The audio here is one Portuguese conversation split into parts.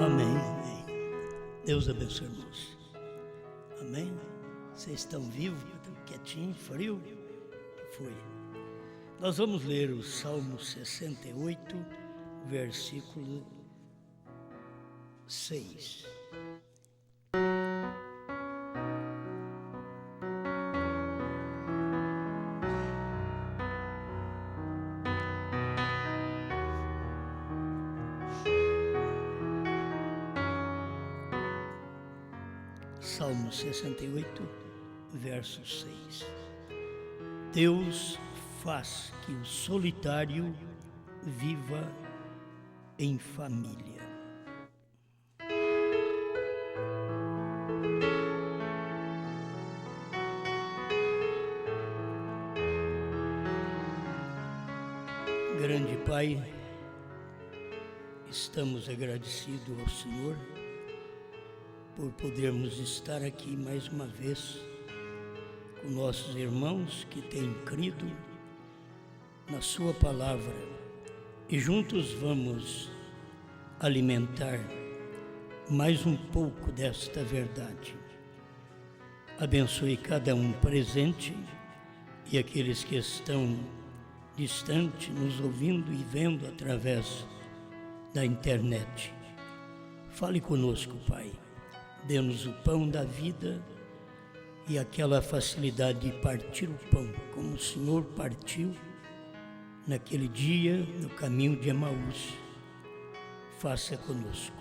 Amém, amém. Deus abençoe, irmãos. Amém? Vocês estão vivos, quietinho, frio? Foi. Nós vamos ler o Salmo 68, versículo 6. Salmo 68, verso 6. Deus faz que o solitário viva em família. Grande Pai, estamos agradecidos ao Senhor por podermos estar aqui mais uma vez com nossos irmãos que têm crido na Sua palavra e juntos vamos alimentar mais um pouco desta verdade. Abençoe cada um presente e aqueles que estão distantes, nos ouvindo e vendo através da internet. Fale conosco, Pai. Dê-nos o pão da vida e aquela facilidade de partir o pão, como o Senhor partiu naquele dia no caminho de Emaús. Faça conosco,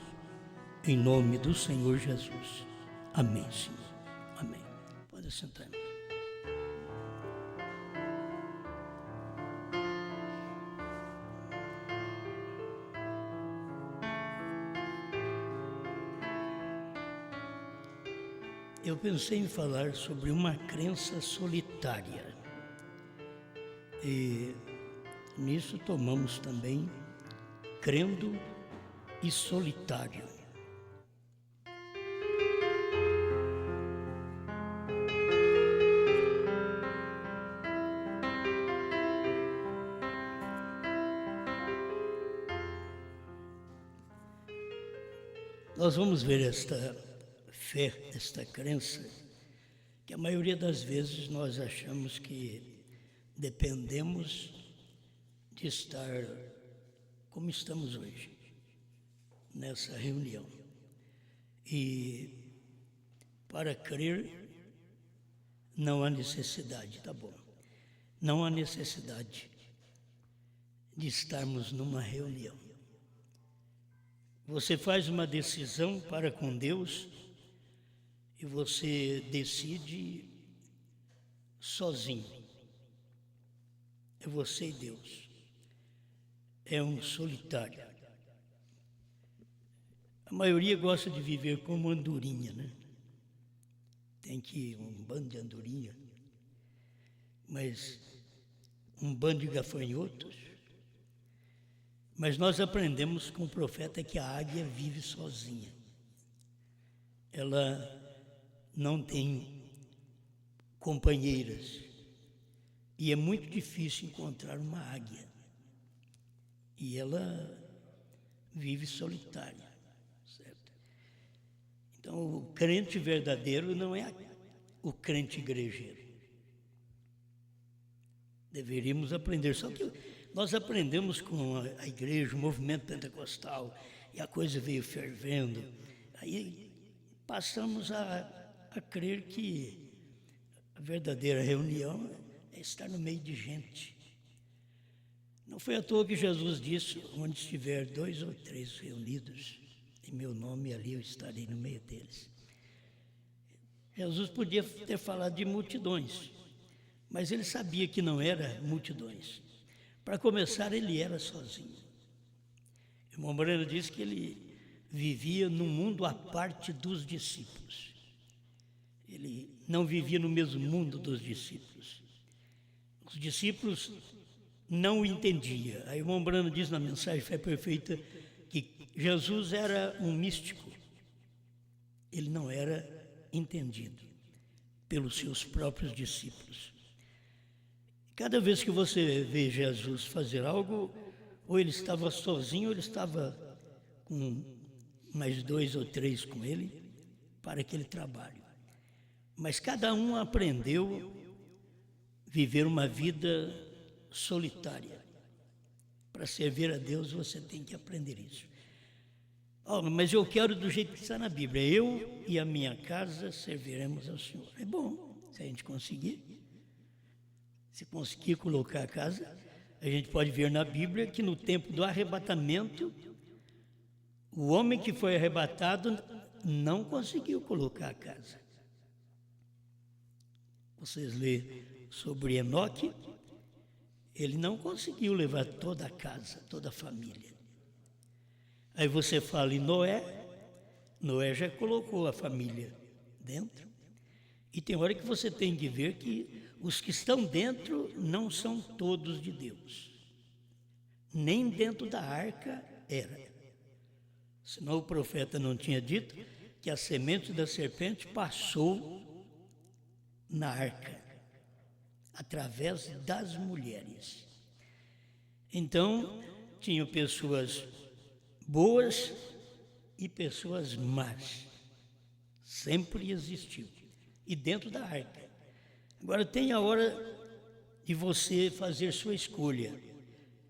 em nome do Senhor Jesus. Amém, Senhor. Amém. Pode sentar. Eu pensei em falar sobre uma crença solitária e nisso tomamos também crendo e solitário. Nós vamos ver esta fé, esta crença, que a maioria das vezes nós achamos que dependemos de estar como estamos hoje, nessa reunião. E para crer não há necessidade, tá bom? Não há necessidade de estarmos numa reunião. Você faz uma decisão para com Deus e você decide sozinho. É você e Deus. É um solitário. A maioria gosta de viver como andorinha, né? Tem que um bando de andorinha, mas um bando de gafanhotos. Mas nós aprendemos com o profeta que a águia vive sozinha. Ela não tem companheiras e é muito difícil encontrar uma águia. E ela vive solitária, certo? Então, o crente verdadeiro não é o crente igrejeiro. Deveríamos aprender, só que nós aprendemos com a igreja, o movimento pentecostal, e a coisa veio fervendo. Aí passamos a crer que a verdadeira reunião é estar no meio de gente. Não foi à toa que Jesus disse, onde estiver 2 ou 3 reunidos, em meu nome, ali eu estarei no meio deles. Jesus podia ter falado de multidões, mas ele sabia que não era multidões. Para começar, ele era sozinho. O irmão Moreno disse que ele vivia num mundo à parte dos discípulos. Ele não vivia no mesmo mundo dos discípulos. Os discípulos não o entendiam. Aí o irmão Moreno diz na mensagem Fé Perfeita que Jesus era um místico. Ele não era entendido pelos seus próprios discípulos. Cada vez que você vê Jesus fazer algo, ou ele estava sozinho, ou ele estava com mais 2 ou 3 com ele para aquele trabalho. Mas cada um aprendeu a viver uma vida solitária. Para servir a Deus você tem que aprender isso. Oh, mas eu quero do jeito que está na Bíblia. Eu e a minha casa serviremos ao Senhor. É bom, se a gente conseguir. Se conseguir colocar a casa, a gente pode ver na Bíblia que no tempo do arrebatamento, o homem que foi arrebatado não conseguiu colocar a casa. Vocês lêem sobre Enoque, ele não conseguiu levar toda a casa, toda a família. Aí você fala em Noé, Noé já colocou a família dentro. E tem hora que você tem que ver que os que estão dentro não são todos de Deus. Nem dentro da arca era. Senão o profeta não tinha dito que a semente da serpente passou na arca, através das mulheres. Então, tinham pessoas boas e pessoas más. Sempre existiu. E dentro da arca. Agora tem a hora de você fazer sua escolha.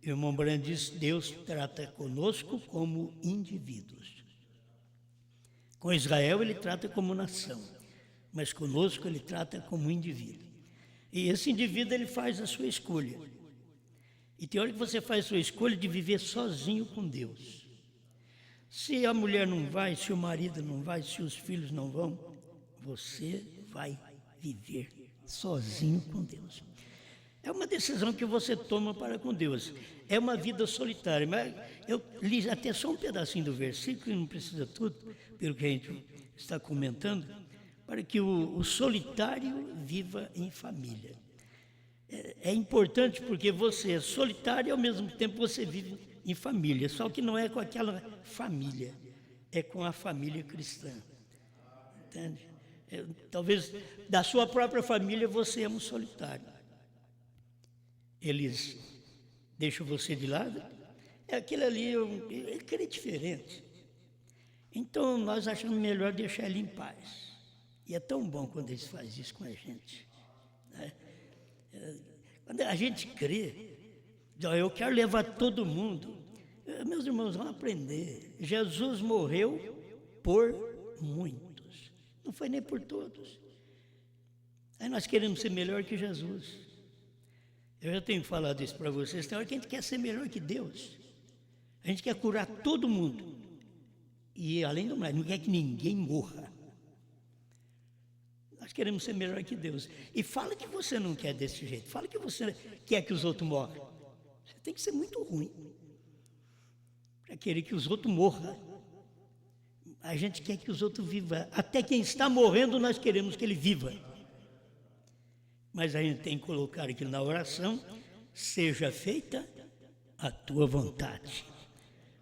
O irmão Brandt diz, Deus trata conosco como indivíduos. Com Israel ele trata como nação, mas conosco ele trata como indivíduo. E esse indivíduo ele faz a sua escolha. E tem hora que você faz a sua escolha de viver sozinho com Deus. Se a mulher não vai, se o marido não vai, se os filhos não vão, você vai viver sozinho com Deus. É uma decisão que você toma para com Deus. É uma vida solitária. Mas eu li até só um pedacinho do versículo, e não precisa tudo, pelo que a gente está comentando, para que o solitário viva em família. É importante porque você é solitário e ao mesmo tempo você vive em família, só que não é com aquela família, é com a família cristã. Entende? Talvez da sua própria família você é um solitário. Eles deixam você de lado, aquele ali, ele quer diferente. Então nós achamos melhor deixar ele em paz. E é tão bom quando eles fazem isso com a gente. Né? Quando a gente crê, eu quero levar todo mundo. Meus irmãos, vão aprender. Jesus morreu por muitos. Não foi nem por todos. Aí nós queremos ser melhor que Jesus. Eu já tenho falado isso para vocês. Tem hora que a gente quer ser melhor que Deus. A gente quer curar todo mundo. E além do mais, não quer que ninguém morra. Nós queremos ser melhor que Deus. E fala que você não quer desse jeito. Fala que você quer que os outros morram. Você tem que ser muito ruim para querer que os outros morram. A gente quer que os outros vivam. Até quem está morrendo, nós queremos que ele viva. Mas a gente tem que colocar aqui na oração, seja feita a tua vontade.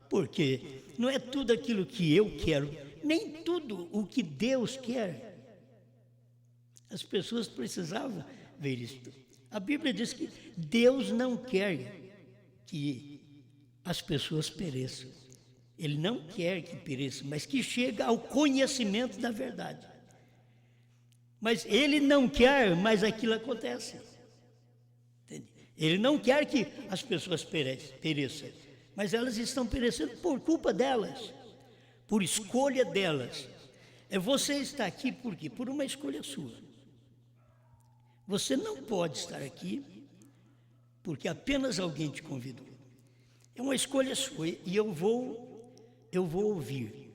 Porque não é tudo aquilo que eu quero, nem tudo o que Deus quer. As pessoas precisavam ver isso. A Bíblia diz que Deus não quer que as pessoas pereçam. Ele não quer que pereçam, mas que chegue ao conhecimento da verdade. Mas Ele não quer, mas aquilo acontece. Entende? Ele não quer que as pessoas pereçam, mas elas estão perecendo por culpa delas, por escolha delas. Você está aqui por quê? Por uma escolha sua. Você não pode estar aqui porque apenas alguém te convidou. É uma escolha sua e eu vou ouvir.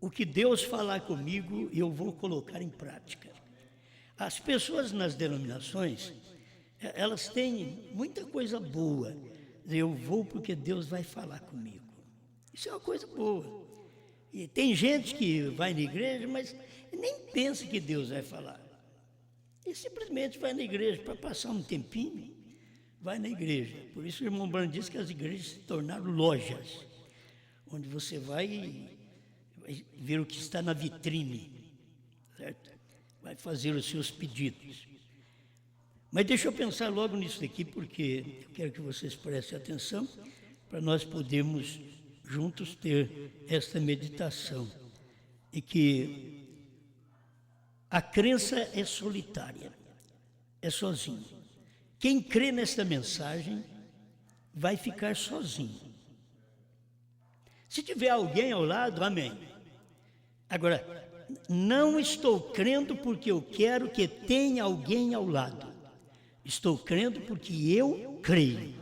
O que Deus falar comigo, eu vou colocar em prática. As pessoas nas denominações, elas têm muita coisa boa. Eu vou porque Deus vai falar comigo. Isso é uma coisa boa. E tem gente que vai na igreja, mas nem pensa que Deus vai falar. E simplesmente vai na igreja para passar um tempinho, vai na igreja. Por isso o irmão Brandt diz que as igrejas se tornaram lojas, onde você vai ver o que está na vitrine, certo? Vai fazer os seus pedidos. Mas deixa eu pensar logo nisso aqui, porque eu quero que vocês prestem atenção, para nós podermos juntos ter esta meditação. E que a crença é solitária, é sozinho. Quem crê nesta mensagem vai ficar sozinho. Se tiver alguém ao lado, amém. Agora, não estou crendo porque eu quero que tenha alguém ao lado. Estou crendo porque eu creio.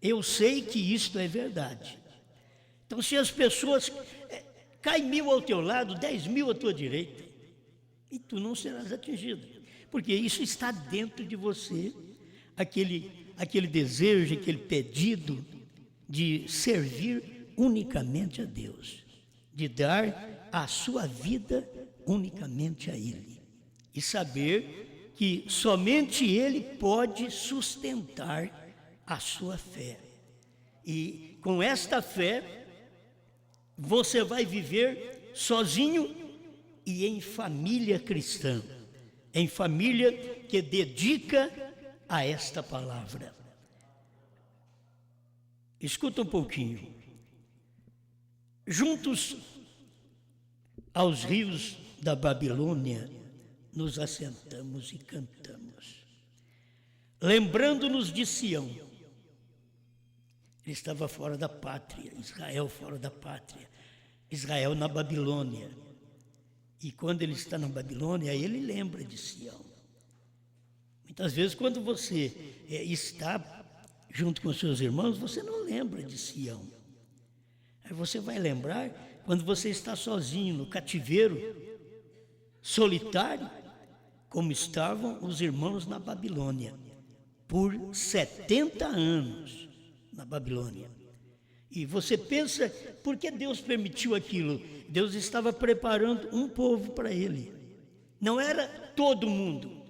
Eu sei que isto é verdade. Então, se as pessoas... Cai 1000 ao teu lado, 10.000 à tua direita, e tu não serás atingido. Porque isso está dentro de você, aquele desejo, aquele pedido de servir unicamente a Deus, de dar a sua vida unicamente a Ele, e saber que somente Ele pode sustentar a sua fé. E com esta fé, você vai viver sozinho e em família cristã, em família que dedica a esta palavra. Escuta um pouquinho. Juntos aos rios da Babilônia, nos assentamos e cantamos, lembrando-nos de Sião. Ele estava fora da pátria, Israel fora da pátria, Israel na Babilônia. E quando ele está na Babilônia, ele lembra de Sião. Muitas vezes, quando você está junto com os seus irmãos, você não lembra de Sião. Aí você vai lembrar quando você está sozinho no cativeiro, solitário, como estavam os irmãos na Babilônia, por 70 anos na Babilônia. E você pensa, por que Deus permitiu aquilo? Deus estava preparando um povo para ele. Não era todo mundo,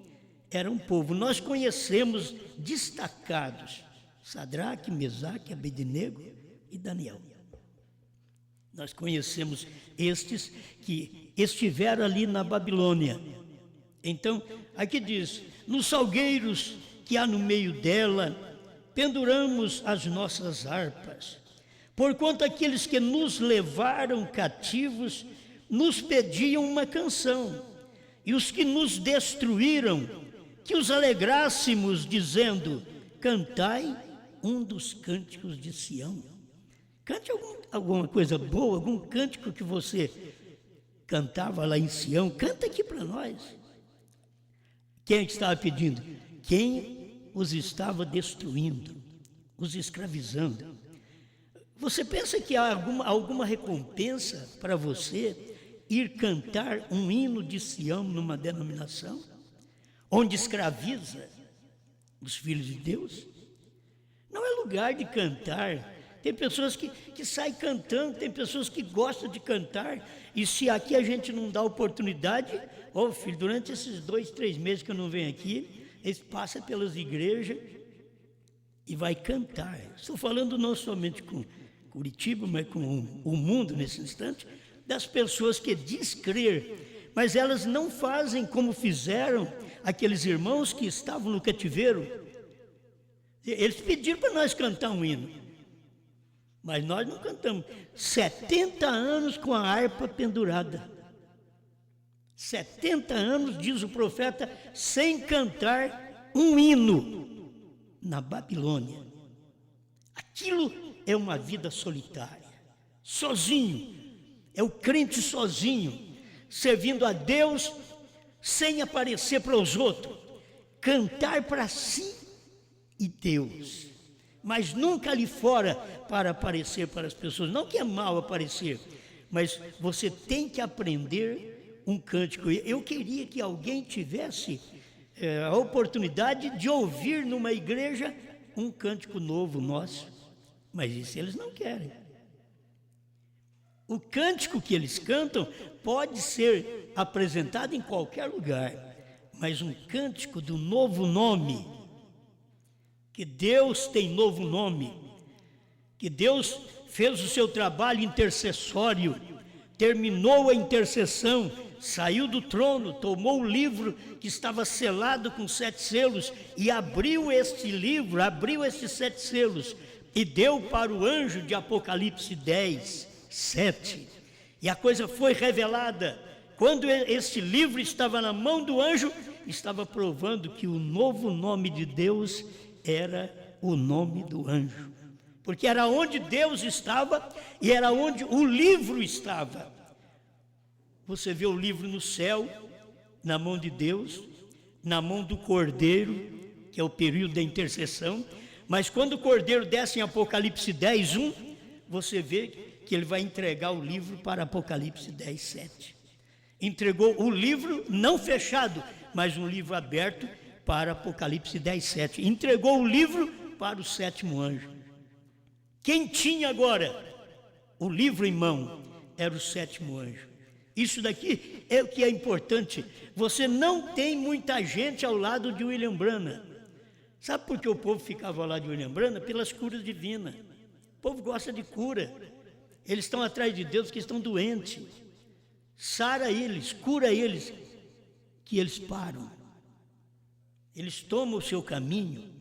era um povo. Nós conhecemos destacados, Sadraque, Mesaque, Abednego e Daniel. Nós conhecemos estes que estiveram ali na Babilônia. Então, aqui diz, nos salgueiros que há no meio dela, penduramos as nossas harpas, porquanto aqueles que nos levaram cativos nos pediam uma canção, e os que nos destruíram, que os alegrássemos, dizendo, cantai um dos cânticos de Sião. Cante alguma coisa boa, algum cântico que você cantava lá em Sião, canta aqui para nós. Quem é que estava pedindo? Quem os estava destruindo, os escravizando. Você pensa que há alguma recompensa para você ir cantar um hino de Sião numa denominação onde escraviza os filhos de Deus? Não é lugar de cantar. Tem pessoas que saem cantando, tem pessoas que gostam de cantar, e se aqui a gente não dá oportunidade, filho, durante esses 2, 3 meses que eu não venho aqui, eles passam pelas igrejas e vai cantar. Estou falando não somente com Curitiba, mas com o mundo nesse instante, das pessoas que diz crer, mas elas não fazem como fizeram aqueles irmãos que estavam no cativeiro. Eles pediram para nós cantar um hino, mas nós não cantamos. 70 anos com a harpa pendurada. 70 anos, diz o profeta, sem cantar um hino na Babilônia. Aquilo é uma vida solitária, sozinho. É o crente sozinho, servindo a Deus sem aparecer para os outros. Cantar para si e Deus, mas nunca ali fora para aparecer para as pessoas. Não que é mal aparecer, mas você tem que aprender um cântico. Eu queria que alguém tivesse a oportunidade de ouvir numa igreja um cântico novo nosso, mas isso eles não querem. O cântico que eles cantam pode ser apresentado em qualquer lugar, mas um cântico do novo nome, que Deus tem novo nome, que Deus fez o seu trabalho intercessório, terminou a intercessão, saiu do trono, tomou o livro que estava selado com 7 selos e abriu este livro, abriu estes 7 selos, e deu para o anjo de Apocalipse 10, 7. E a coisa foi revelada. Quando esse livro estava na mão do anjo, estava provando que o novo nome de Deus era o nome do anjo. Porque era onde Deus estava e era onde o livro estava. Você vê o livro no céu, na mão de Deus, na mão do Cordeiro, que é o período da intercessão. Mas quando o Cordeiro desce em Apocalipse 10, 1, você vê que ele vai entregar o livro para Apocalipse 10, 7. Entregou o livro não fechado, mas um livro aberto para Apocalipse 10, 7. Entregou o livro para o 7º anjo. Quem tinha agora o livro em mão era o 7º anjo. Isso daqui é o que é importante. Você não tem muita gente ao lado de William Branham. Sabe por que o povo ficava ao lado de William Branham? Pelas curas divinas. O povo gosta de cura. Eles estão atrás de Deus que estão doentes. Sara eles, cura eles, que eles param. Eles tomam o seu caminho.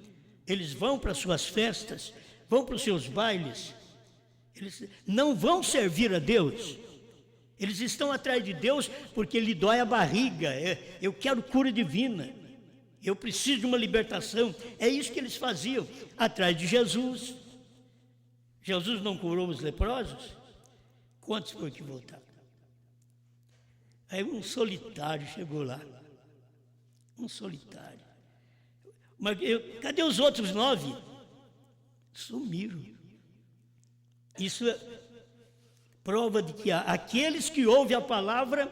Eles vão para as suas festas, vão para os seus bailes. Eles não vão servir a Deus. Eles estão atrás de Deus porque lhe dói a barriga. Eu quero cura divina. Eu preciso de uma libertação. É isso que eles faziam atrás de Jesus. Jesus não curou os leprosos? Quantos foi que voltaram? Aí um solitário chegou lá. Um solitário. Mas cadê os outros 9? Sumiram. Isso é prova de que aqueles que ouvem a palavra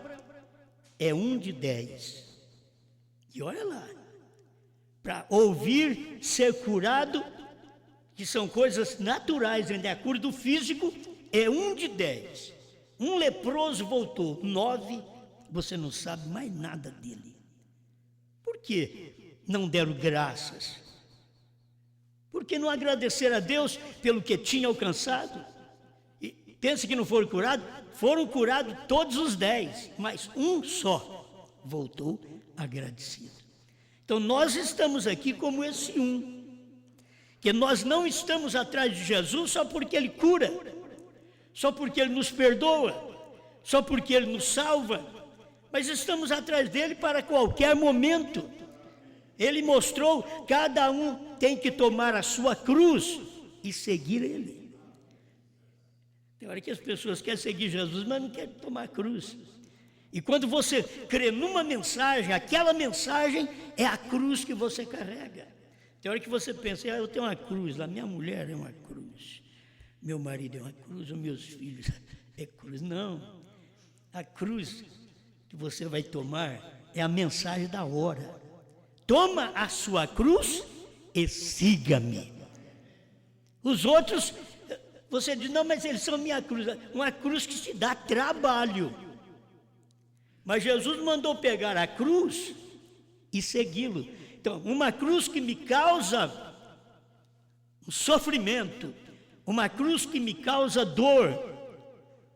é 1 de 10. E olha lá. Para ouvir, ser curado, que são coisas naturais, ainda a cura do físico, é 1 de 10. Um leproso voltou, 9, você não sabe mais nada dele. Por quê? Não deram graças. Por que não agradecer a Deus pelo que tinha alcançado? E pensa que não foram curados? Foram curados todos os 10, mas um só voltou agradecido. Então nós estamos aqui como esse que nós não estamos atrás de Jesus só porque Ele cura, só porque Ele nos perdoa, só porque Ele nos salva, mas estamos atrás dEle para qualquer momento. Ele mostrou, cada um tem que tomar a sua cruz e seguir Ele. Tem hora que as pessoas querem seguir Jesus, mas não querem tomar a cruz. E quando você crê numa mensagem, aquela mensagem é a cruz que você carrega. Tem hora que você pensa, eu tenho uma cruz lá, minha mulher é uma cruz, meu marido é uma cruz, os meus filhos é cruz. Não, a cruz que você vai tomar é a mensagem da hora. Toma a sua cruz e siga-me. Os outros, você diz, não, mas eles são minha cruz. Uma cruz que se dá trabalho. Mas Jesus mandou pegar a cruz e segui-lo. Então, uma cruz que me causa um sofrimento, uma cruz que me causa dor,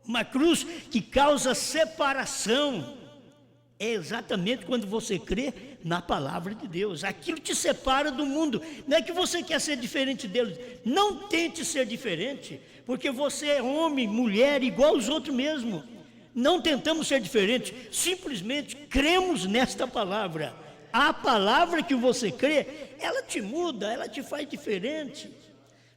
uma cruz que causa separação, é exatamente quando você crê na palavra de Deus. Aquilo te separa do mundo. Não é que você quer ser diferente deles. Não tente ser diferente, porque você é homem, mulher, igual aos outros mesmo. Não tentamos ser diferentes, simplesmente cremos nesta palavra. A palavra que você crê, ela te muda, ela te faz diferente.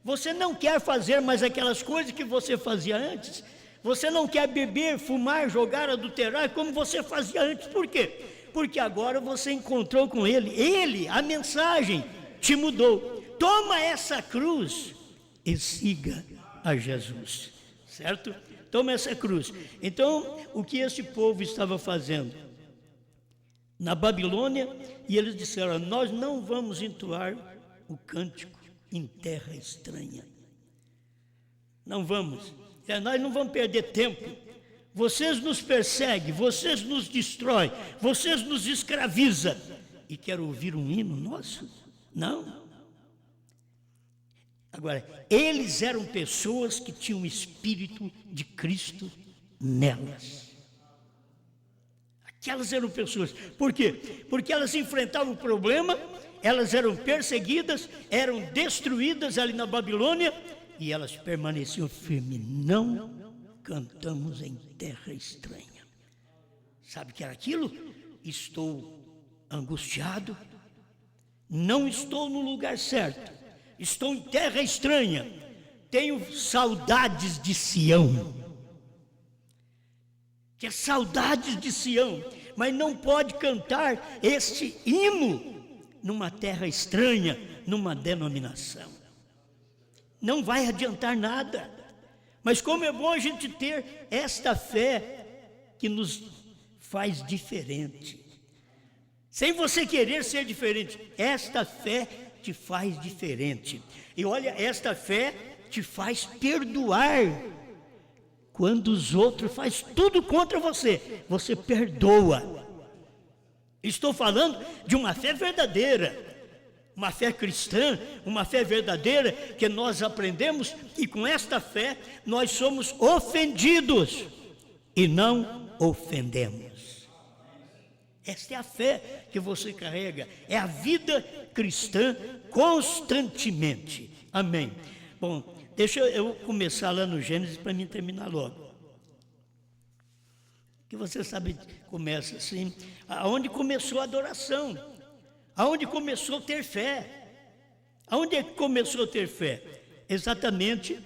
Você não quer fazer mais aquelas coisas que você fazia antes. Você não quer beber, fumar, jogar, adulterar como você fazia antes. Por quê? Porque agora você encontrou com Ele. Ele, a mensagem, te mudou. Toma essa cruz e siga a Jesus. Certo? Toma essa cruz. Então, o que esse povo estava fazendo? Na Babilônia, e eles disseram, nós não vamos entoar o cântico em terra estranha. Não vamos. Nós não vamos perder tempo. Vocês nos perseguem, vocês nos destroem, vocês nos escravizam. E quero ouvir um hino nosso? Não. Agora, eles eram pessoas que tinham o Espírito de Cristo nelas. Aquelas eram pessoas. Por quê? Porque elas enfrentavam o problema, elas eram perseguidas, eram destruídas ali na Babilônia, e elas permaneciam firmes. Não cantamos em terra estranha. Sabe o que era aquilo? Estou angustiado, não estou no lugar certo, estou em terra estranha, tenho saudades de Sião. Tinha saudades de Sião, mas não pode cantar este hino numa terra estranha, numa denominação. Não vai adiantar nada. Mas como é bom a gente ter esta fé que nos faz diferente. Sem você querer ser diferente, esta fé te faz diferente. E olha, esta fé te faz perdoar. Quando os outros fazem tudo contra você, você perdoa. Estou falando de uma fé verdadeira, uma fé cristã, uma fé verdadeira que nós aprendemos que com esta fé nós somos ofendidos e não ofendemos. Esta é a fé que você carrega, é a vida cristã constantemente. Amém. Bom, deixa eu começar lá no Gênesis para mim terminar logo. Que você sabe, começa assim, aonde começou a adoração, aonde começou a ter fé. Aonde é que começou a ter fé? Exatamente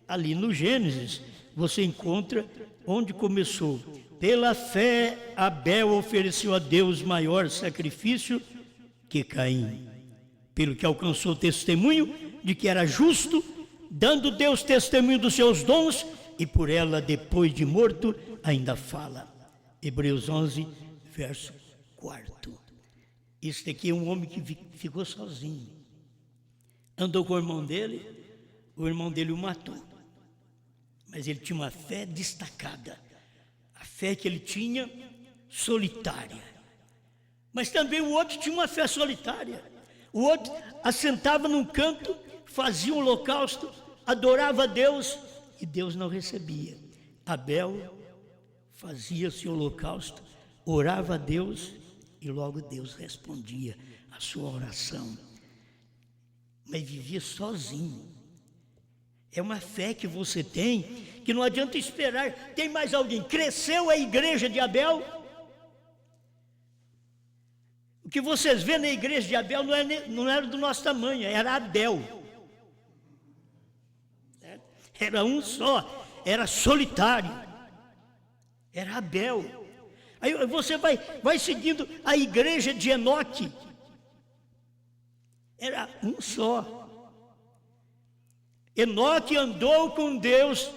ali no Gênesis, você encontra onde começou. Pela fé, Abel ofereceu a Deus maior sacrifício que Caim, pelo que alcançou o testemunho de que era justo, dando Deus testemunho dos seus dons, e por ela, depois de morto, ainda fala. Hebreus 11, verso 4. Este aqui é um homem que ficou sozinho. Andou com o irmão dele o matou. Mas ele tinha uma fé destacada. A fé que ele tinha, solitária. Mas também o outro tinha uma fé solitária. O outro assentava num canto, fazia um holocausto, adorava a Deus e Deus não recebia. Abel fazia seu holocausto, orava a Deus e logo Deus respondia a sua oração. Mas vivia sozinho. É uma fé que você tem, que não adianta esperar. Tem mais alguém? Cresceu a igreja de Abel? O que vocês vê na igreja de Abel não era do nosso tamanho, era Abel. Era um só, era solitário. Era Abel. Aí você vai seguindo a igreja de Enoque. Era um só. Enoque andou com Deus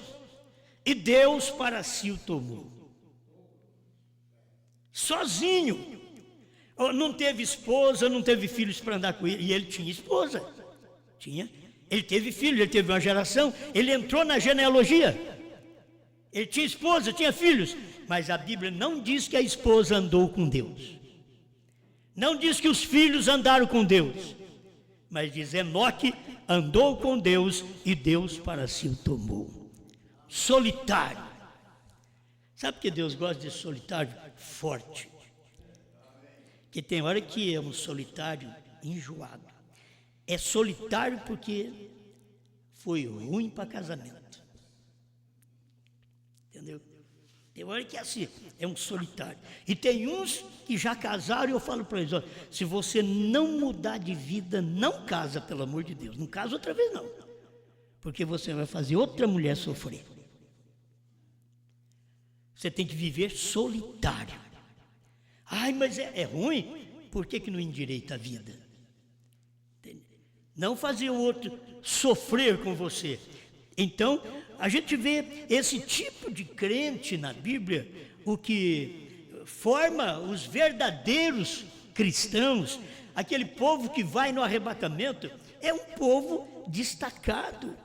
e Deus para si o tomou. Sozinho. Não teve esposa, não teve filhos para andar com ele. E ele tinha esposa. Ele teve filho, ele teve uma geração. Ele entrou na genealogia. Ele tinha esposa, tinha filhos. Mas a Bíblia não diz que a esposa andou com Deus. Não diz que os filhos andaram com Deus. Mas diz: Enoque andou com Deus e Deus para si o tomou. Solitário. Sabe que Deus gosta de solitário forte? Que tem hora que é um solitário enjoado. É solitário porque foi ruim para casamento. Entendeu? Tem hora que é assim, é um solitário. E tem uns que já casaram e eu falo para eles: olha, se você não mudar de vida, não casa, pelo amor de Deus. Não casa outra vez não. Porque você vai fazer outra mulher sofrer. Você tem que viver solitário. Ai, mas é ruim. Por que não endireita a vida? Não fazer o outro sofrer com você. Então, a gente vê esse tipo de crente na Bíblia, o que forma os verdadeiros cristãos, aquele povo que vai no arrebatamento, é um povo destacado,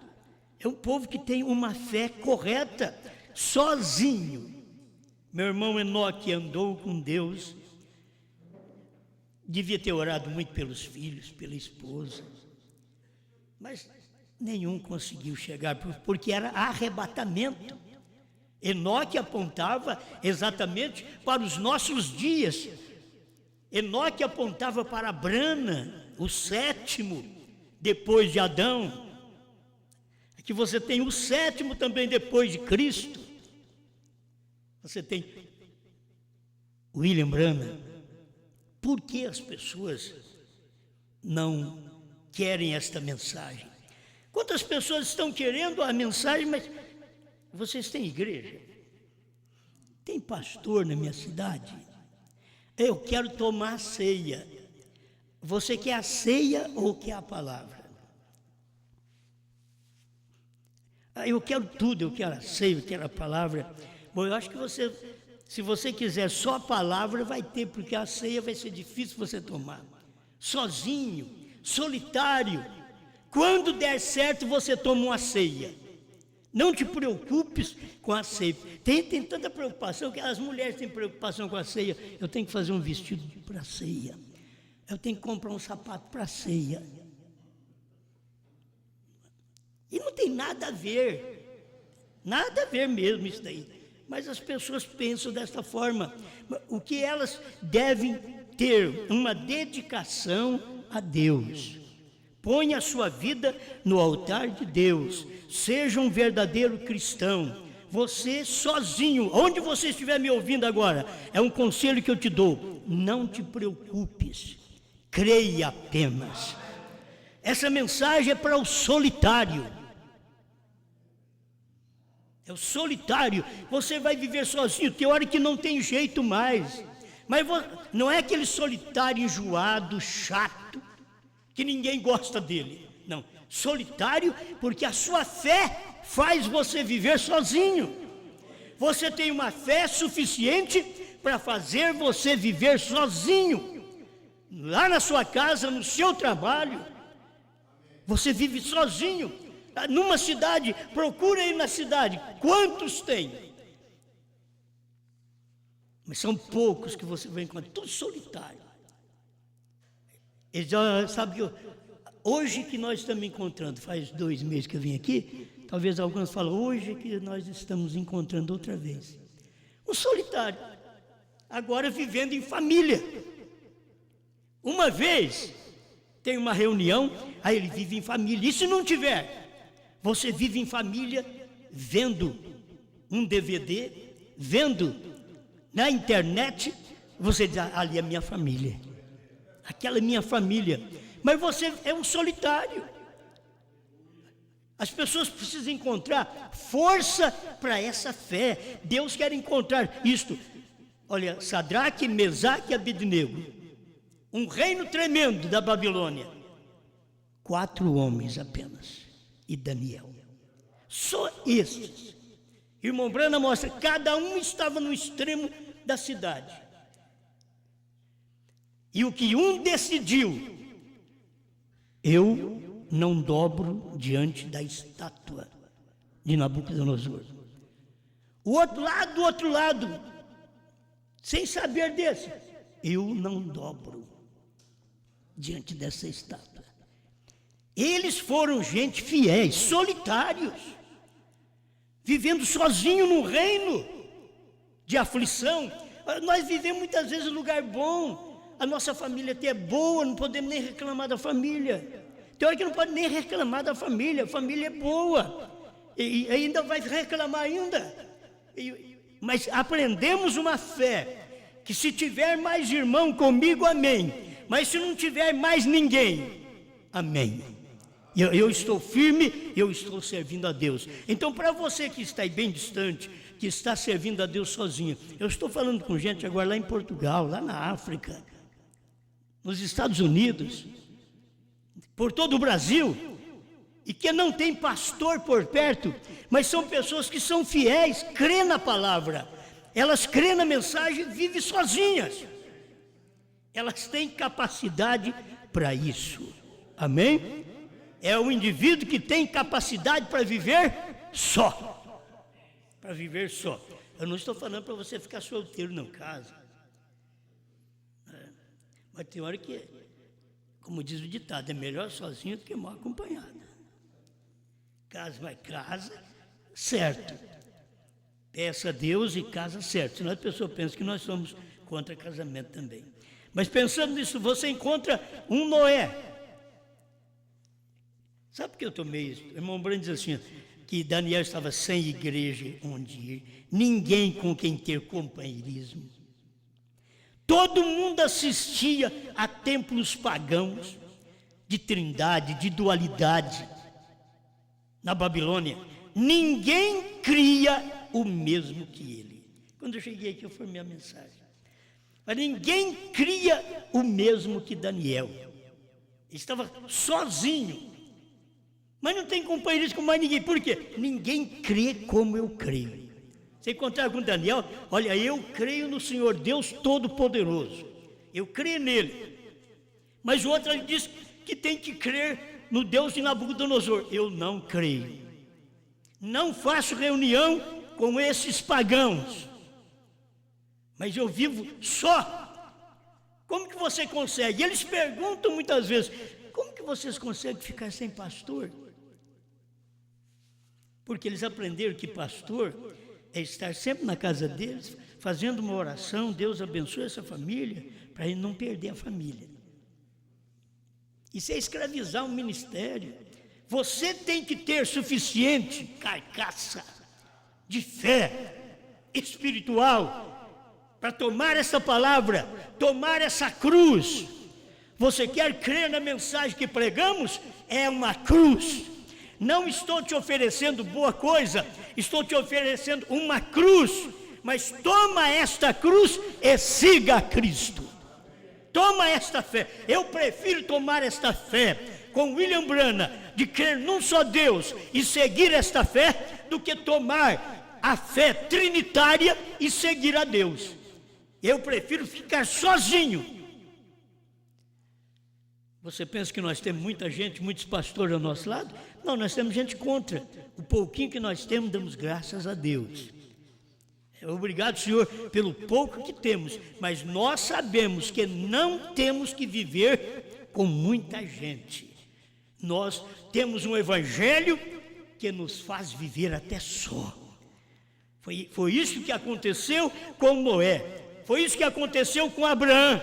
é um povo que tem uma fé correta, sozinho. Meu irmão Enoque andou com Deus, devia ter orado muito pelos filhos, pela esposa, mas nenhum conseguiu chegar, porque era arrebatamento. Enoque apontava exatamente para os nossos dias. Enoque apontava para Brana, o sétimo, depois de Adão. que você tem o sétimo também depois de Cristo. Você tem William Branham. Por que as pessoas não querem esta mensagem? Quantas pessoas estão querendo a mensagem, mas vocês têm igreja? Tem pastor na minha cidade? Eu quero tomar a ceia. Você quer a ceia ou quer a palavra? Eu quero tudo, eu quero a ceia, eu quero a palavra. Bom, eu acho que você, se você quiser só a palavra, vai ter, porque a ceia vai ser difícil você tomar. Sozinho, solitário. Quando der certo, você toma uma ceia. Não te preocupes com a ceia. Tem tanta preocupação, que as mulheres têm preocupação com a ceia. Eu tenho que fazer um vestido para a ceia. Eu tenho que comprar um sapato para a ceia. E não tem nada a ver mesmo isso daí. Mas as pessoas pensam desta forma. O que elas devem ter? Uma dedicação a Deus. Põe a sua vida no altar de Deus. Seja um verdadeiro cristão. Você sozinho, onde você estiver me ouvindo agora, é um conselho que eu te dou. Não te preocupes. Creia apenas. Essa mensagem é para o solitário. É o solitário. Você vai viver sozinho. Tem hora que não tem jeito mais. Mas não é aquele solitário enjoado, chato, que ninguém gosta dele. Não, solitário porque a sua fé faz você viver sozinho. Você tem uma fé suficiente para fazer você viver sozinho. Lá na sua casa, no seu trabalho, você vive sozinho. Numa cidade, procura aí na cidade, quantos tem? Mas são poucos que você vai encontrar, tudo solitário. Ele já sabe que hoje que nós estamos encontrando, faz 2 meses que eu vim aqui, talvez alguns falam, hoje que nós estamos encontrando outra vez. Um solitário, agora vivendo em família. Uma vez, tem uma reunião, aí ele vive em família. E se não tiver? Você vive em família, vendo um DVD, vendo na internet, você diz, ali é minha família. Aquela é minha família. Mas você é um solitário. As pessoas precisam encontrar força para essa fé. Deus quer encontrar isto. Olha, Sadraque, Mesaque e Abednego. Um reino tremendo da Babilônia. 4 homens apenas. E Daniel. Só estes. Irmão Branham mostra, cada um estava no extremo da cidade. E o que um decidiu, eu não dobro diante da estátua de Nabucodonosor. O outro lado, do outro lado, sem saber desse, eu não dobro diante dessa estátua. Eles foram gente fiéis, solitários, vivendo sozinho num reino de aflição. Nós vivemos muitas vezes em lugar bom. A nossa família até é boa, não podemos nem reclamar da família. Tem hora que não pode nem reclamar da família, a família é boa. E ainda vai reclamar ainda. Mas aprendemos uma fé, que se tiver mais irmão comigo, amém. Mas se não tiver mais ninguém, amém. Eu estou firme, eu estou servindo a Deus. Então, para você que está aí bem distante, que está servindo a Deus sozinho, eu estou falando com gente agora lá em Portugal, lá na África, nos Estados Unidos, por todo o Brasil, e que não tem pastor por perto, mas são pessoas que são fiéis, crê na palavra, elas crêem na mensagem e vivem sozinhas. Elas têm capacidade para isso. Amém? É o indivíduo que tem capacidade para viver só. Para viver só. Eu não estou falando para você ficar solteiro, não, casa. Mas tem hora que, como diz o ditado, é melhor sozinho do que mal acompanhado. Casa, mas casa certo. Peça a Deus e casa certo. Senão a pessoa pensa que nós somos contra casamento também. Mas pensando nisso, você encontra um Noé. Sabe por que eu tomei isso? O irmão Branco diz assim, que Daniel estava sem igreja onde ir, ninguém com quem ter companheirismo. Todo mundo assistia a templos pagãos, de trindade, de dualidade, na Babilônia. Ninguém cria o mesmo que ele. Quando eu cheguei aqui, eu formei a mensagem. Mas ninguém cria o mesmo que Daniel. Ele estava sozinho. Mas não tem companheirismo com mais ninguém. Por quê? Ninguém crê como eu creio. Você encontrar com Daniel, olha, eu creio no Senhor Deus Todo-Poderoso. Eu creio nele. Mas o outro diz que tem que crer no Deus de Nabucodonosor. Eu não creio. Não faço reunião com esses pagãos. Mas eu vivo só. Como que você consegue? Eles perguntam muitas vezes, como que vocês conseguem ficar sem pastor? Porque eles aprenderam que pastor é estar sempre na casa deles, fazendo uma oração, Deus abençoe essa família, para ele não perder a família. Isso é escravizar um ministério. Você tem que ter suficiente carcaça de fé espiritual para tomar essa palavra, tomar essa cruz. Você quer crer na mensagem que pregamos? É uma cruz. Não estou te oferecendo boa coisa, estou te oferecendo uma cruz. Mas toma esta cruz e siga a Cristo. Toma esta fé. Eu prefiro tomar esta fé com William Branham, de crer num só Deus e seguir esta fé, do que tomar a fé trinitária e seguir a Deus. Eu prefiro ficar sozinho. Você pensa que nós temos muita gente, muitos pastores ao nosso lado? Não, nós temos gente contra. O pouquinho que nós temos, damos graças a Deus. Obrigado, Senhor, pelo pouco que temos. Mas nós sabemos que não temos que viver com muita gente. Nós temos um evangelho que nos faz viver até só. Foi isso que aconteceu com Noé. Foi isso que aconteceu com Abraão.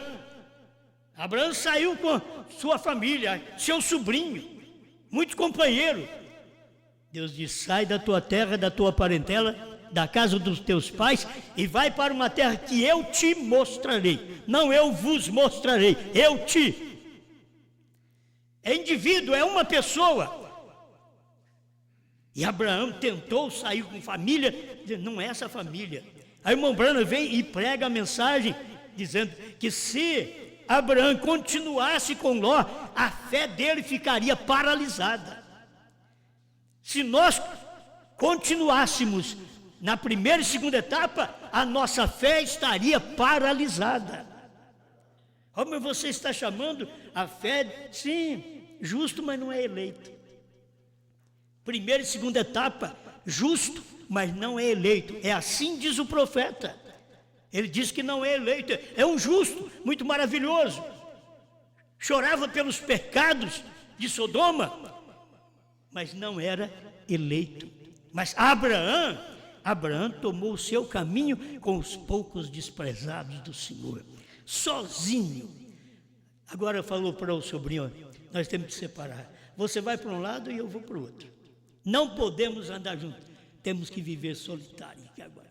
Abraão saiu com sua família, seu sobrinho, muitos companheiros. Deus disse, sai da tua terra, da tua parentela, da casa dos teus pais, e vai para uma terra que eu te mostrarei. Não eu vos mostrarei, eu te. É indivíduo, é uma pessoa. E Abraão tentou sair com família, não é essa família. Aí o irmão Branham vem e prega a mensagem, dizendo que se Abraão continuasse com Ló, a fé dele ficaria paralisada. Se nós continuássemos na primeira e segunda etapa, a nossa fé estaria paralisada. Como você está chamando a fé, sim, justo, mas não é eleito. Primeira e segunda etapa, justo, mas não é eleito. É assim diz o profeta. Ele diz que não é eleito, é um justo, muito maravilhoso. Chorava pelos pecados de Sodoma, mas não era eleito. Mas Abraão tomou o seu caminho com os poucos desprezados do Senhor, sozinho. Agora falou para o sobrinho, nós temos que separar. Você vai para um lado e eu vou para o outro. Não podemos andar juntos, temos que viver solitário aqui agora.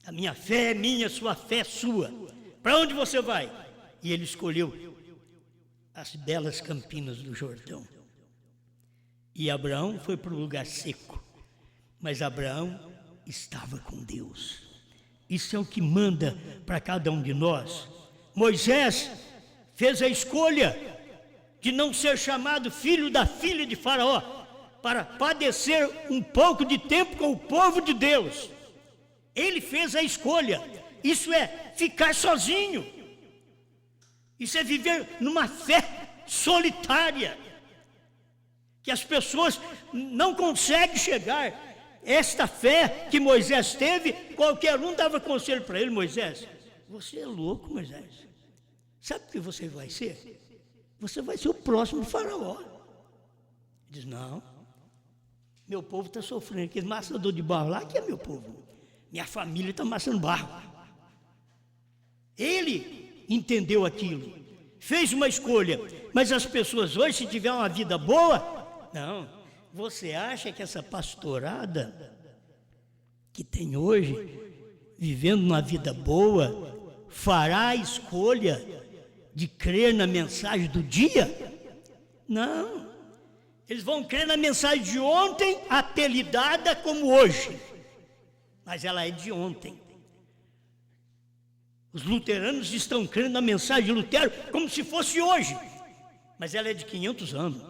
A minha fé é minha, sua fé é sua. Para onde você vai? E ele escolheu as belas campinas do Jordão. E Abraão foi para o lugar seco. Mas Abraão estava com Deus. Isso é o que manda para cada um de nós. Moisés fez a escolha de não ser chamado filho da filha de Faraó, para padecer um pouco de tempo com o povo de Deus. Ele fez a escolha. Isso é ficar sozinho. Isso é viver numa fé solitária, que as pessoas não conseguem chegar. Esta fé que Moisés teve, qualquer um dava conselho para ele. Moisés, você é louco, Moisés. Sabe o que você vai ser? Você vai ser o próximo faraó. Ele diz, não, meu povo está sofrendo, aquele maçador de barro lá, que é meu povo. Minha família está amassando barro. Ele entendeu aquilo. fez uma escolha. Mas as pessoas hoje, se tiver uma vida boa, não. Você acha que essa pastorada que tem hoje, vivendo uma vida boa, fará a escolha de crer na mensagem do dia? Não. Eles vão crer na mensagem de ontem, apelidada como hoje. Mas ela é de ontem. Os luteranos estão crendo na mensagem de Lutero como se fosse hoje. Mas ela é de 500 anos.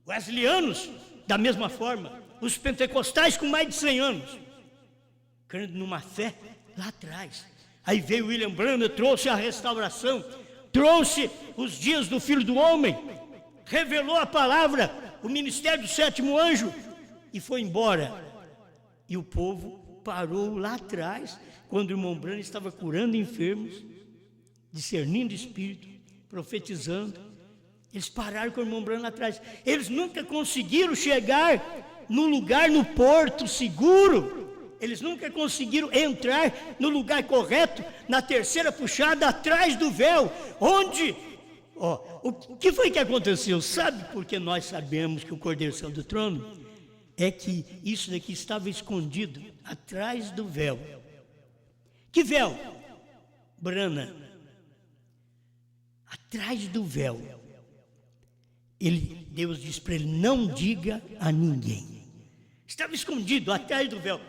Wesleyanos, da mesma forma. Os pentecostais com mais de 100 anos. Crendo numa fé lá atrás. Aí veio William Branham, trouxe a restauração, trouxe os dias do Filho do Homem, revelou a palavra, o ministério do sétimo anjo, e foi embora. E o povo parou lá atrás, quando o irmão Branham estava curando enfermos, discernindo espírito, profetizando. Eles pararam com o irmão Branham lá atrás. Eles nunca conseguiram chegar no lugar, no porto seguro. Eles nunca conseguiram entrar no lugar correto, na terceira puxada, atrás do véu, onde... o que foi que aconteceu? Sabe por que nós sabemos que o Cordeiro saiu do trono? É que isso daqui estava escondido atrás do véu. Que véu? Brana. Atrás do véu. Deus disse para ele, não diga a ninguém. Estava escondido atrás do véu.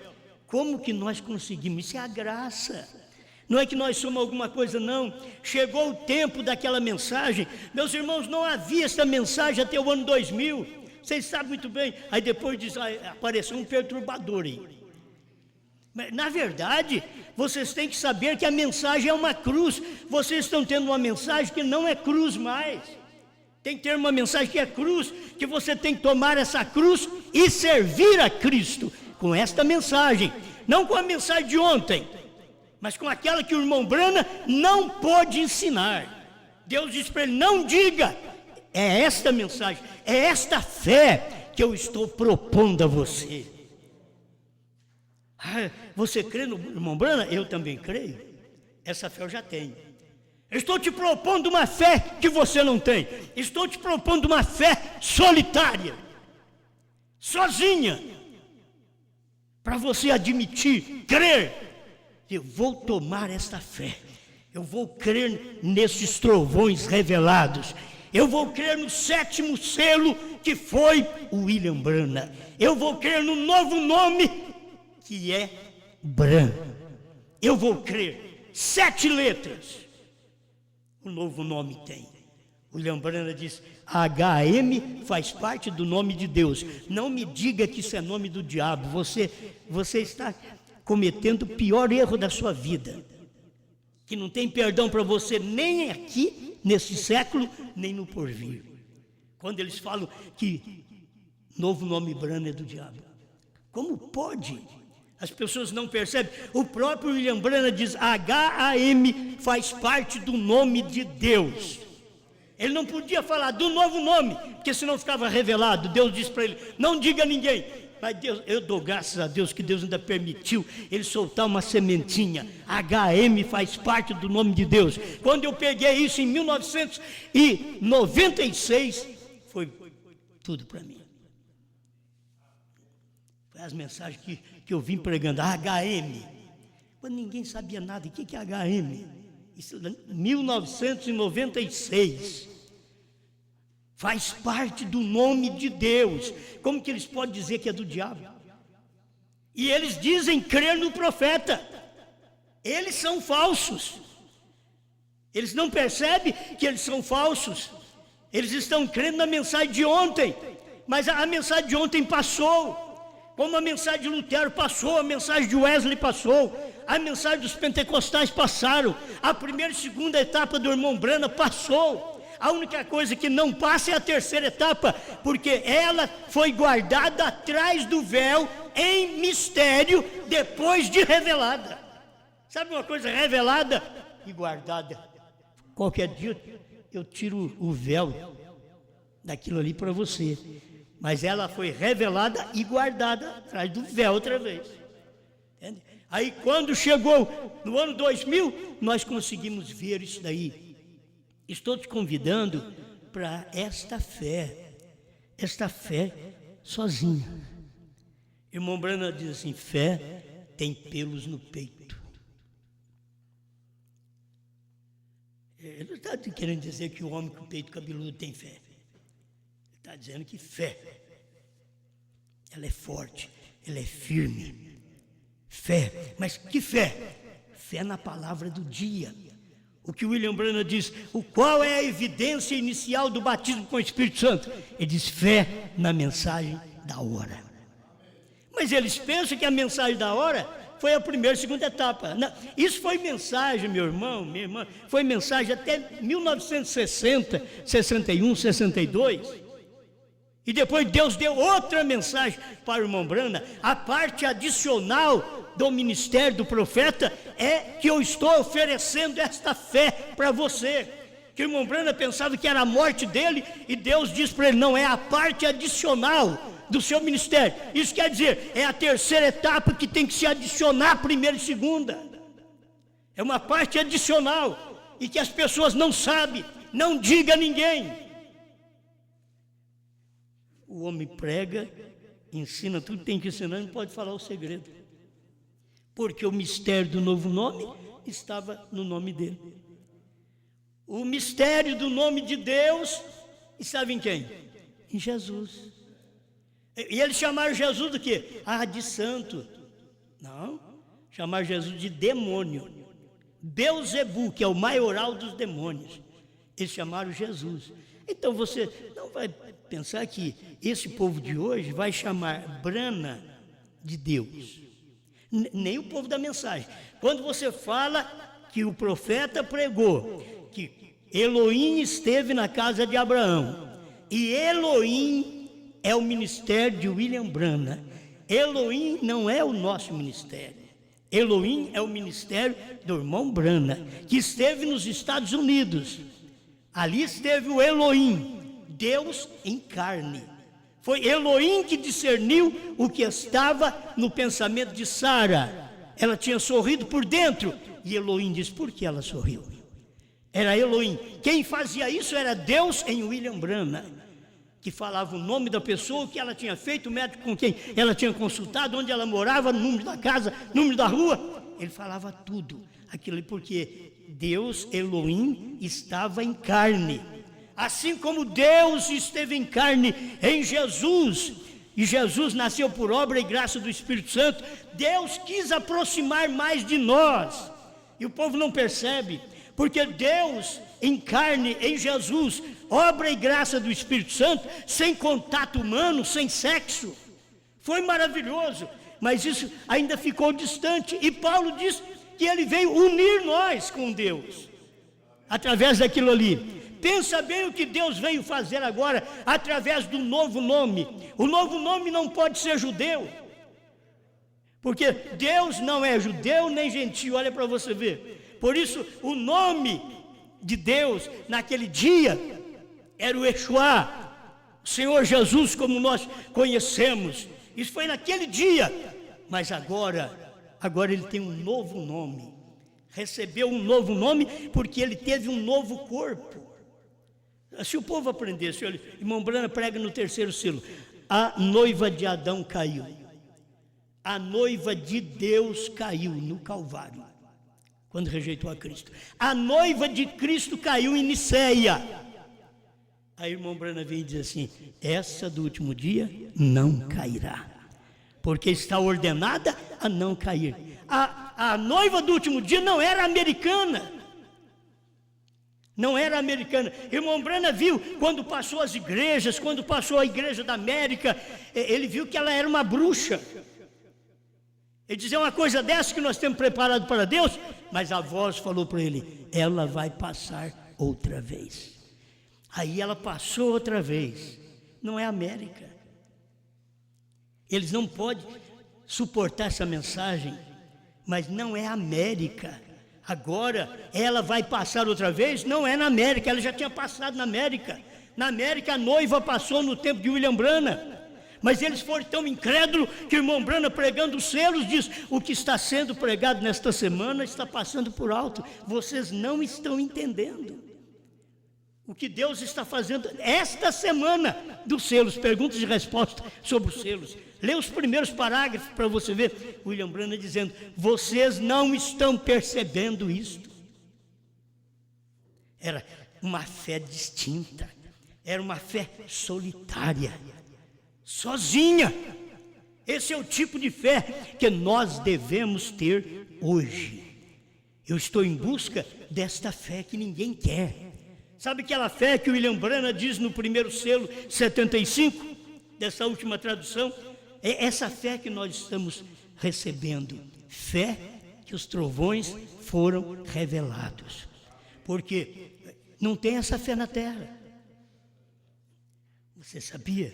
Como que nós conseguimos? Isso é a graça. Não é que nós somos alguma coisa, não. Chegou o tempo daquela mensagem. Meus irmãos, não havia essa mensagem até o ano 2000. Vocês sabem muito bem. Aí depois apareceu um perturbador aí. Mas, na verdade, vocês têm que saber que a mensagem é uma cruz. Vocês estão tendo uma mensagem que não é cruz mais. Tem que ter uma mensagem que é cruz, que você tem que tomar essa cruz e servir a Cristo. Com esta mensagem, não com a mensagem de ontem, mas com aquela que o irmão Branham não pôde ensinar. Deus disse para ele, não diga, é esta mensagem, é esta fé que eu estou propondo a você. Você crê no irmão Branham? Eu também creio, essa fé eu já tenho. Eu estou te propondo uma fé que você não tem, estou te propondo uma fé solitária, sozinha, para você admitir, crer, eu vou tomar esta fé, eu vou crer nesses trovões revelados, eu vou crer no sétimo selo que foi o William Branham, eu vou crer no novo nome que é Branham, eu vou crer, 7 letras, o novo nome tem. William Branham diz, HM faz parte do nome de Deus. Não me diga que isso é nome do diabo. Você está cometendo o pior erro da sua vida. Que não tem perdão para você nem aqui, nesse século, nem no porvir. Quando eles falam que novo nome Branham é do diabo. Como pode? As pessoas não percebem. O próprio William Branham diz, HAM faz parte do nome de Deus. Ele não podia falar do novo nome, porque senão ficava revelado. Deus disse para ele, não diga a ninguém. Mas Deus, eu dou graças a Deus que Deus ainda permitiu ele soltar uma sementinha. HM faz parte do nome de Deus. Quando eu peguei isso em 1996, foi tudo para mim. Foi as mensagens que eu vim pregando, HM. Quando ninguém sabia nada, o que é HM? Isso, 1996. Faz parte do nome de Deus. Como que eles podem dizer que é do diabo? E eles dizem crer no profeta. Eles são falsos. Eles não percebem que eles são falsos. Eles estão crendo na mensagem de ontem. Mas a mensagem de ontem passou. Como a mensagem de Lutero passou, a mensagem de Wesley passou, a mensagem dos pentecostais passaram, a primeira e segunda etapa do irmão Branham passou. A única coisa que não passa é a terceira etapa, porque ela foi guardada atrás do véu, em mistério, depois de revelada. Sabe uma coisa revelada e guardada? Qualquer dia eu tiro o véu daquilo ali para você. Mas ela foi revelada e guardada atrás do véu outra vez. Entende? Aí quando chegou no ano 2000, nós conseguimos ver isso daí. Estou te convidando para esta fé sozinha. Irmão Branham diz assim: fé tem pelos no peito. Ele não está querendo dizer que o homem com o peito cabeludo tem fé. Ele está dizendo que fé, ela é forte, ela é firme. Fé, mas que fé? Fé na palavra do dia. O que William Branham diz, qual é a evidência inicial do batismo com o Espírito Santo? Ele diz fé na mensagem da hora. Mas eles pensam que a mensagem da hora foi a primeira e segunda etapa. Não, isso foi mensagem, meu irmão, minha irmã, foi mensagem até 1960, 61, 62. E depois Deus deu outra mensagem para o irmão Branham. A parte adicional do ministério do profeta é que eu estou oferecendo esta fé para você. Que o irmão Branham pensava que era a morte dele, e Deus diz para ele: não, é a parte adicional do seu ministério. Isso quer dizer, é a terceira etapa que tem que se adicionar à primeira e segunda. É uma parte adicional e que as pessoas não sabem, não diga a ninguém. O homem prega, ensina tudo que tem que ensinar, não pode falar o segredo. Porque o mistério do novo nome estava no nome dele. O mistério do nome de Deus estava em quem? Em Jesus. E eles chamaram Jesus do quê? De santo. Não, chamaram Jesus de demônio. Beuzebu, que é o maioral dos demônios. Eles chamaram Jesus. Então você não vai pensar que esse povo de hoje vai chamar Brana de Deus, nem o povo da mensagem. Quando você fala que o profeta pregou que Elohim esteve na casa de Abraão, e Elohim é o ministério de William Branham. Elohim não é o nosso ministério. Elohim é o ministério do irmão Branham, que esteve nos Estados Unidos. Ali esteve o Elohim, Deus em carne. Foi Elohim que discerniu o que estava no pensamento de Sara. Ela tinha sorrido por dentro, e Elohim disse: por que ela sorriu? Era Elohim. Quem fazia isso era Deus em William Branham, que falava o nome da pessoa, o que ela tinha feito, o médico com quem ela tinha consultado, onde ela morava, o número da casa, o número da rua. Ele falava tudo aquilo, porque Deus, Elohim, estava em carne. Assim como Deus esteve em carne em Jesus, e Jesus nasceu por obra e graça do Espírito Santo, Deus quis aproximar mais de nós, e o povo não percebe, porque Deus em carne em Jesus, obra e graça do Espírito Santo, sem contato humano, sem sexo, foi maravilhoso, mas isso ainda ficou distante, e Paulo diz que ele veio unir nós com Deus, através daquilo ali. Pensa bem o que Deus veio fazer agora, através do novo nome. O novo nome não pode ser judeu, porque Deus não é judeu nem gentio, olha para você ver. Por isso, o nome de Deus, naquele dia, era o Yeshua, o Senhor Jesus, como nós conhecemos. Isso foi naquele dia, mas agora ele tem um novo nome. Recebeu um novo nome, porque ele teve um novo corpo. Se o povo aprendesse, olha, irmão Branham prega no terceiro selo: a noiva de Adão caiu, a noiva de Deus caiu no Calvário, quando rejeitou a Cristo. A noiva de Cristo caiu em Niceia. Aí o irmão Branham vem e diz assim: essa do último dia não cairá, porque está ordenada a não cair. A noiva do último dia não era americana. Não era americana. Irmão Branham viu, quando passou as igrejas, quando passou a igreja da América, ele viu que ela era uma bruxa. Ele dizia: uma coisa dessa que nós temos preparado para Deus, mas a voz falou para ele: ela vai passar outra vez. Aí ela passou outra vez. Não é América. Eles não podem suportar essa mensagem, mas não é América. Agora ela vai passar outra vez, não é na América, ela já tinha passado na América. Na América a noiva passou no tempo de William Branham, mas eles foram tão incrédulos que o irmão Branham, pregando os selos, diz: o que está sendo pregado nesta semana está passando por alto, vocês não estão entendendo. O que Deus está fazendo esta semana dos selos, perguntas e respostas sobre os selos. Lê os primeiros parágrafos para você ver William Branham dizendo: vocês não estão percebendo isto. Era uma fé distinta, era uma fé solitária, sozinha. Esse é o tipo de fé que nós devemos ter hoje. Eu estou em busca desta fé que ninguém quer. Sabe aquela fé que o William Branham diz no primeiro selo 75, dessa última tradução? É essa fé que nós estamos recebendo. Fé que os trovões foram revelados. Porque não tem essa fé na terra. Você sabia?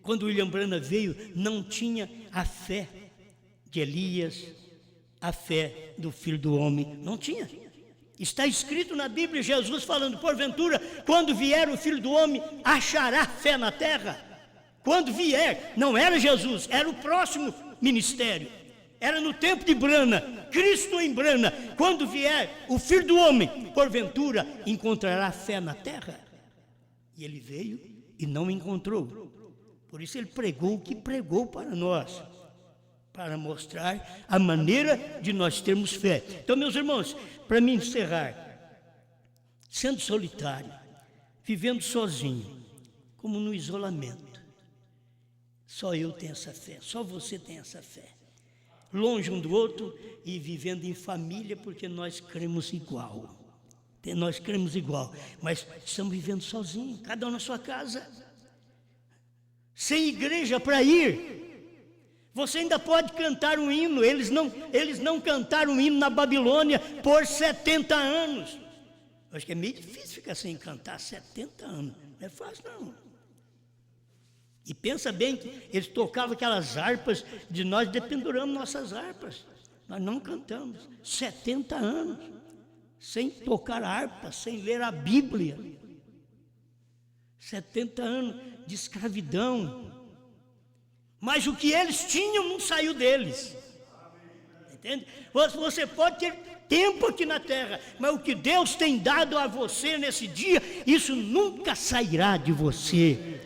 Quando William Branham veio, não tinha a fé de Elias, a fé do Filho do Homem. Não tinha. Está escrito na Bíblia, Jesus falando: porventura, quando vier o Filho do Homem, achará fé na terra? Quando vier, não era Jesus, era o próximo ministério. Era no tempo de Branham, Cristo em Branham. Quando vier o Filho do Homem, porventura, encontrará fé na terra? E ele veio e não encontrou. Por isso ele pregou o que pregou para nós, para mostrar a maneira de nós termos fé. Então, meus irmãos, para me encerrar, sendo solitário, vivendo sozinho, como no isolamento, só eu tenho essa fé, só você tem essa fé. Longe um do outro e vivendo em família, porque nós cremos igual. Nós cremos igual, mas estamos vivendo sozinhos, cada um na sua casa, sem igreja para ir. Você ainda pode cantar um hino. Eles não cantaram um hino na Babilônia por 70 anos. Acho que é meio difícil ficar sem cantar 70 anos. Não é fácil, não. E pensa bem que eles tocavam aquelas harpas, de nós dependuramos nossas harpas. Nós não cantamos. 70 anos. Sem tocar harpa, sem ler a Bíblia. 70 anos de escravidão. Mas o que eles tinham não saiu deles. Entende? Você pode ter tempo aqui na terra, mas o que Deus tem dado a você nesse dia, isso nunca sairá de você.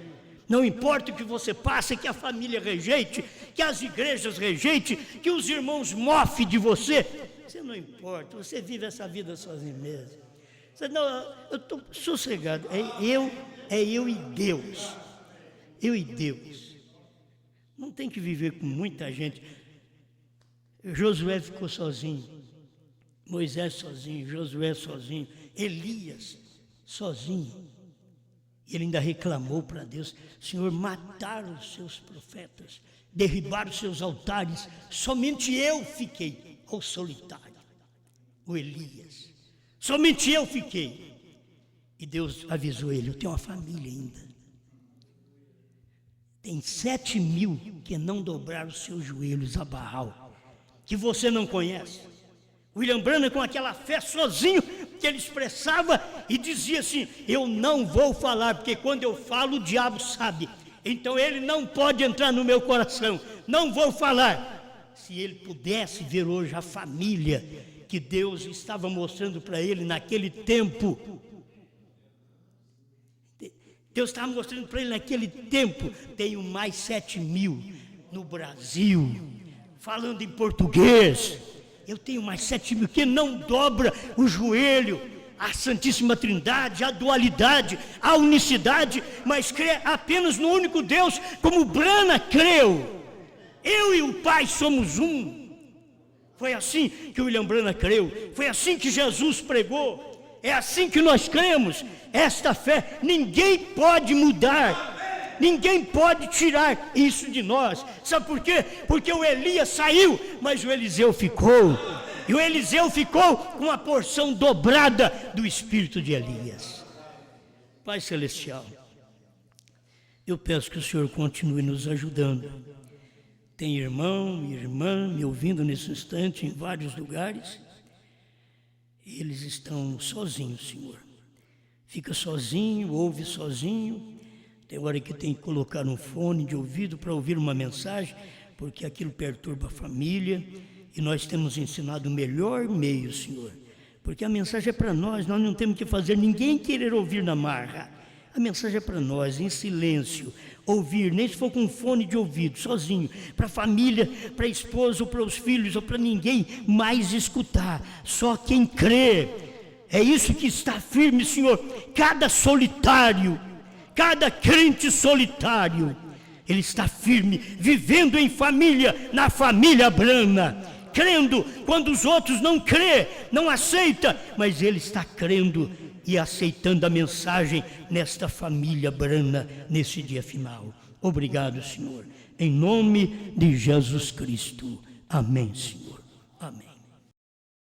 Não importa o que você passe, que a família rejeite, que as igrejas rejeitem, que os irmãos mofem de você. Você não importa, você vive essa vida sozinho mesmo. Você, não, eu estou sossegado, é eu e Deus. Eu e Deus. Não tem que viver com muita gente. Josué ficou sozinho, Moisés sozinho, Josué sozinho, Elias sozinho. E ele ainda reclamou para Deus: Senhor, mataram os seus profetas, derribaram os seus altares, somente eu fiquei, o solitário, o Elias. Somente eu fiquei. E Deus avisou ele: eu tenho uma família ainda. Tem 7.000 que não dobraram os seus joelhos a Baal, que você não conhece. William Branham, com aquela fé sozinho, que ele expressava e dizia assim: eu não vou falar, porque quando eu falo o diabo sabe. Então ele não pode entrar no meu coração, não vou falar. Se ele pudesse ver hoje a família que Deus estava mostrando para ele naquele tempo. Deus estava mostrando para ele naquele tempo: tenho mais 7.000 no Brasil, falando em português. Eu tenho mais 7.000 que não dobra o joelho à Santíssima Trindade, à dualidade, à unicidade, mas crê apenas no único Deus, como Branham creu. Eu e o Pai somos um. Foi assim que William Branham creu, foi assim que Jesus pregou. É assim que nós cremos. Esta fé ninguém pode mudar, ninguém pode tirar isso de nós. Sabe por quê? Porque o Elias saiu, mas o Eliseu ficou. E o Eliseu ficou com a porção dobrada do espírito de Elias. Pai Celestial, eu peço que o Senhor continue nos ajudando. Tem irmão e irmã me ouvindo nesse instante em vários lugares. Eles estão sozinhos, Senhor. Fica sozinho, ouve sozinho. Tem hora que tem que colocar um fone de ouvido para ouvir uma mensagem, porque aquilo perturba a família. E nós temos ensinado o melhor meio, Senhor, Porque a mensagem é para nós não temos que fazer ninguém querer ouvir na marra. A mensagem é para nós, em silêncio, ouvir, nem se for com fone de ouvido, sozinho, para a família, para a esposa, ou para os filhos, ou para ninguém mais escutar, só quem crê. É isso que está firme, Senhor. Cada solitário, cada crente solitário, ele está firme, vivendo em família, na família Brana, crendo quando os outros não crê, não aceita, mas ele está crendo e aceitando a mensagem nesta família Brana, nesse dia final. Obrigado, Senhor, em nome de Jesus Cristo. Amém, Senhor. Amém.